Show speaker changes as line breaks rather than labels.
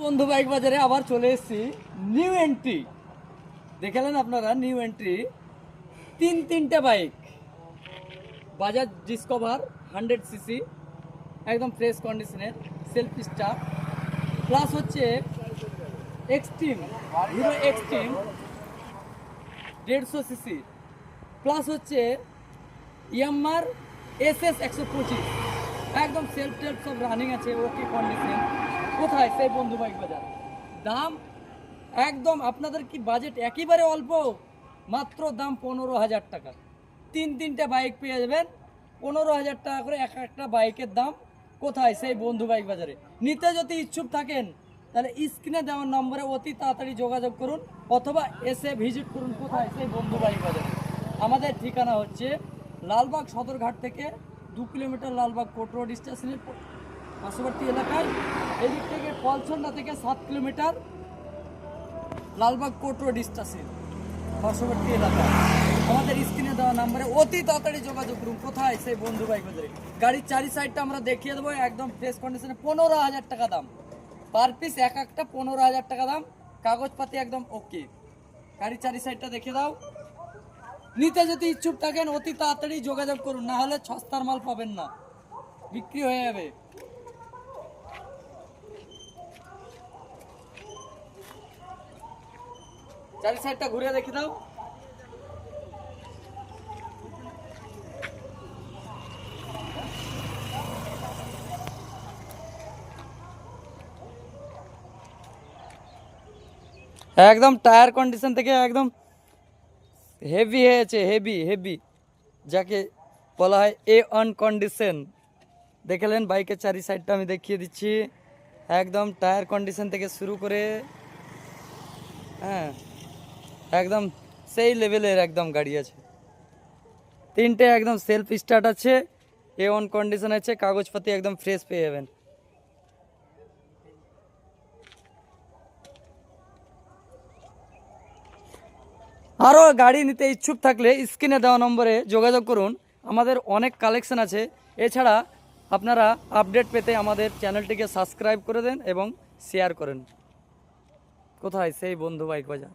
বন্ধু বাইক বাজারে আবার চলে এসেছি। নিউ এন্ট্রি দেখালেন আপনারা, নিউ এন্ট্রি তিনটে বাইক। বাজাজ ডিসকভার 100 সিসি, একদম ফ্রেশ কন্ডিশনের, সেলফ স্টার্ট, প্লাস হচ্ছে Xtreme, Hero Xtreme 150 CC, plus হচ্ছে ইয়ামার SS 125, একদম সেলফ টেলফ সব রানিং আছে, ওকে কন্ডিশন। কোথায়? সেই বন্ধু বাইক বাজার। দাম একদম আপনাদের কি বাজেট একেবারে অল্প, মাত্র দাম 15,000 টাকা। তিনটে বাইক পেয়ে যাবেন 15,000 টাকা করে এক একটা বাইকের দাম। কোথায়? সেই বন্ধু বাইক বাজারে। নিতে যদি ইচ্ছুক থাকেন তাহলে স্ক্রিনে দেওয়ার নম্বরে অতি তাড়াতাড়ি যোগাযোগ করুন অথবা এসে ভিজিট করুন। কোথায়? সেই বন্ধু বাইক বাজারে। আমাদের ঠিকানা হচ্ছে লালবাগ সদরঘাট থেকে 2 কিলোমিটার, লালবাগ কোর্ট রোড স্টেশনের পার্শ্ববর্তী এলাকায়। এদিক থেকে পলছন্ডা থেকে 7 kilometre, Lalbagh court road station পার্শ্ববর্তী এলাকা। আমাদের স্ক্রিনে দেওয়া নাম্বারে অতি তাড়াতাড়ি যোগাযোগ করুন। কোথায়? সেই বন্ধু বাইক বাজারে। গাড়ির চারি সাইডটা আমরা দেখিয়ে দেবো, একদম ফ্রেশ কন্ডিশনে। 15,000 টাকা দাম পার পিস, এক একটা 15,000 টাকা দাম। কাগজপাতি একদম ওকে। গাড়ির চারি সাইডটা দেখে দাও। নিতে যদি ইচ্ছুক থাকেন অতি তাড়াতাড়ি যোগাযোগ করুন, না হলে সস্তার মাল পাবেন না, বিক্রি হয়ে যাবে। চারি সাইডটা ঘুরে দেখে দাও। একদম টায়ার কন্ডিশন থেকে একদম হেভি হয়েছে, হেভি হেভি, যাকে বলা হয় A1 কন্ডিশন। দেখলেন বাইকের চারি সাইডটা আমি দেখিয়ে দিচ্ছি, একদম টায়ার কন্ডিশন থেকে শুরু করে, হ্যাঁ একদম সেই লেভেলের একদম গাড়ি আছে। তিনটে একদম সেলফ স্টার্ট আছে, A1 কন্ডিশন আছে, কাগজপাতি একদম ফ্রেশ পেয়ে যাবেন। আরও গাড়ি নিতে ইচ্ছুক থাকলে স্ক্রিনে দেওয়া নম্বরে যোগাযোগ করুন। আমাদের অনেক কালেকশন আছে। এছাড়া আপনারা আপডেট পেতে আমাদের চ্যানেলটিকে সাবস্ক্রাইব করে দেন এবং শেয়ার করেন। কোথায়? সেই বন্ধু বাইক বাজার।